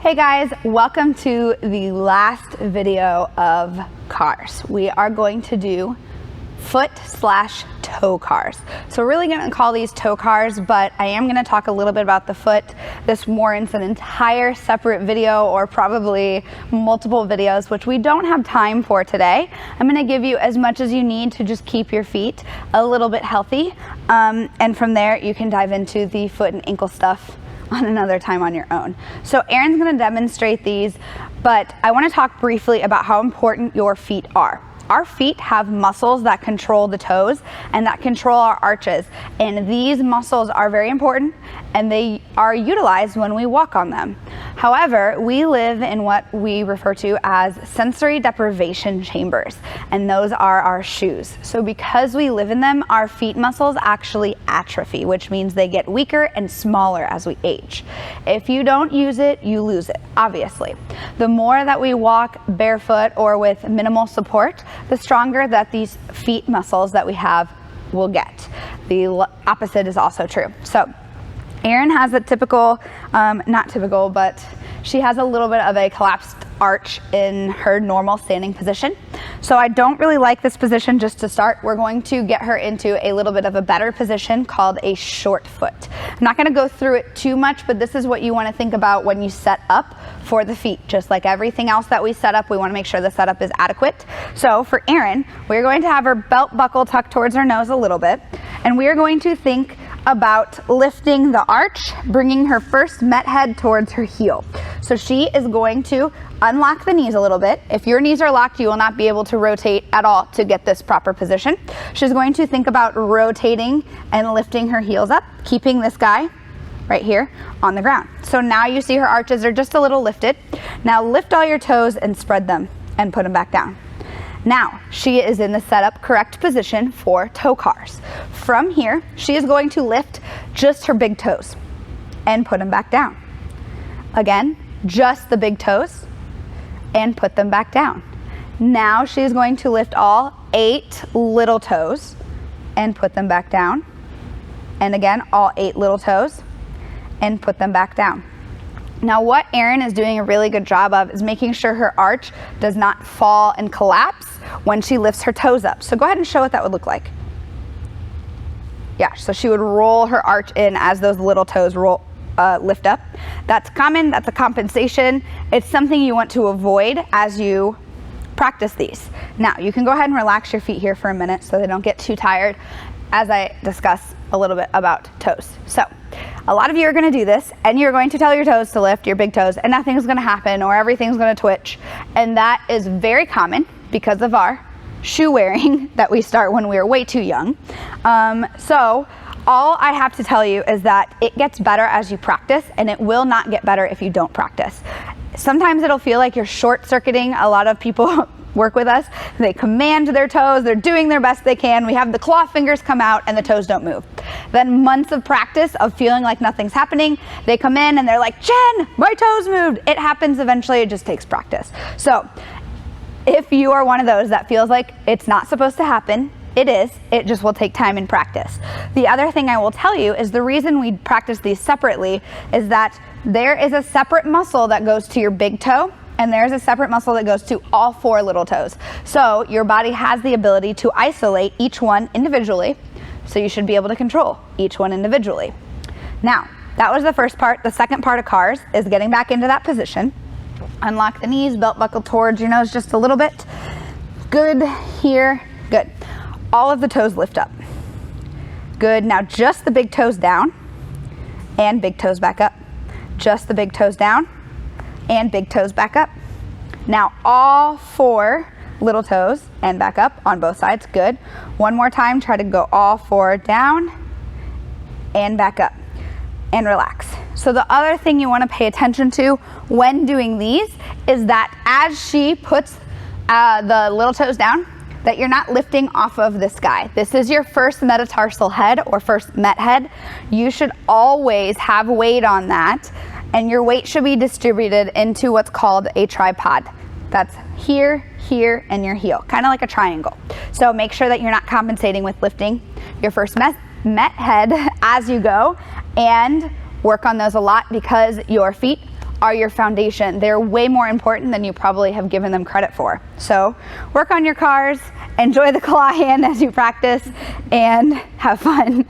Hey guys, welcome to the last video of cars. We are going to do foot/toe cars. So we're really going to call these toe cars, but I am going to talk a little bit about the foot. This warrants an entire separate video or probably multiple videos, which we don't have time for today. I'm going to give you as much as you need to just keep your feet a little bit healthy. And from there, you can dive into the foot and ankle stuff on another time on your own. So Erin's going to demonstrate these, but I want to talk briefly about how important your feet are. Our feet have muscles that control the toes and that control our arches, and these muscles are very important and they are utilized when we walk on them. However, we live in what we refer to as sensory deprivation chambers, and those are our shoes. So because we live in them, our feet muscles actually atrophy, which means they get weaker and smaller as we age. If you don't use it, you lose it, obviously. The more that we walk barefoot or with minimal support, the stronger that these feet muscles that we have will get. The opposite is also true. So Erin has a typical, not typical, but she has a little bit of a collapsed arch in her normal standing position. So I don't really like this position just to start. We're going to get her into a little bit of a better position called a short foot. I'm not going to go through it too much, but this is what you want to think about when you set up for the feet. Just like everything else that we set up, we want to make sure the setup is adequate. So for Erin, we're going to have her belt buckle tucked towards her nose a little bit, and we are going to think about lifting the arch, bringing her first met head towards her heel. So she is going to unlock the knees a little bit. If your knees are locked, you will not be able to rotate at all to get this proper position. She's going to think about rotating and lifting her heels up, keeping this guy right here on the ground. So now you see her arches are just a little lifted. Now lift all your toes and spread them and put them back down. Now, she is in the setup correct position for toe cars. From here, she is going to lift just her big toes and put them back down. Again, just the big toes and put them back down. Now she is going to lift all 8 little toes and put them back down. And again, all 8 little toes and put them back down. Now what Erin is doing a really good job of is making sure her arch does not fall and collapse when she lifts her toes up. So go ahead and show what that would look like. Yeah, so she would roll her arch in as those little toes lift up. That's common, that's a compensation. It's something you want to avoid as you practice these. Now you can go ahead and relax your feet here for a minute so they don't get too tired as I discuss a little bit about toes. So a lot of you are going to do this and you're going to tell your toes to lift, your big toes, and nothing's going to happen or everything's going to twitch. And that is very common because of our shoe wearing that we start when we are way too young. So all I have to tell you is that it gets better as you practice, and it will not get better if you don't practice. Sometimes it'll feel like you're short-circuiting. A lot of people work with us, they command their toes, they're doing their best they can, we have the claw fingers come out and the toes don't move. Then months of practice of feeling like nothing's happening, they come in and they're like, Jen, my toes moved. It happens eventually, it just takes practice. So if you are one of those that feels like it's not supposed to happen, it is, it just will take time and practice. The other thing I will tell you is the reason we practice these separately is that there is a separate muscle that goes to your big toe, and there's a separate muscle that goes to all 4 little toes. So your body has the ability to isolate each one individually, so you should be able to control each one individually. Now, that was the first part. The second part of cars is getting back into that position. Unlock the knees, belt buckle towards your nose just a little bit. Good, here, good. All of the toes lift up. Good, now just the big toes down and big toes back up. Just the big toes down and big toes back up. Now all 4 little toes and back up on both sides, good. One more time, try to go all 4 down and back up and relax. So the other thing you want to pay attention to when doing these is that as she puts the little toes down, that you're not lifting off of this guy. This is your first metatarsal head or first met head. You should always have weight on that, and your weight should be distributed into what's called a tripod. That's here, here, and your heel, kind of like a triangle. So make sure that you're not compensating with lifting your first met head as you go, and work on those a lot because your feet are your foundation. They're way more important than you probably have given them credit for. So work on your cars, enjoy the claw hand as you practice, and have fun.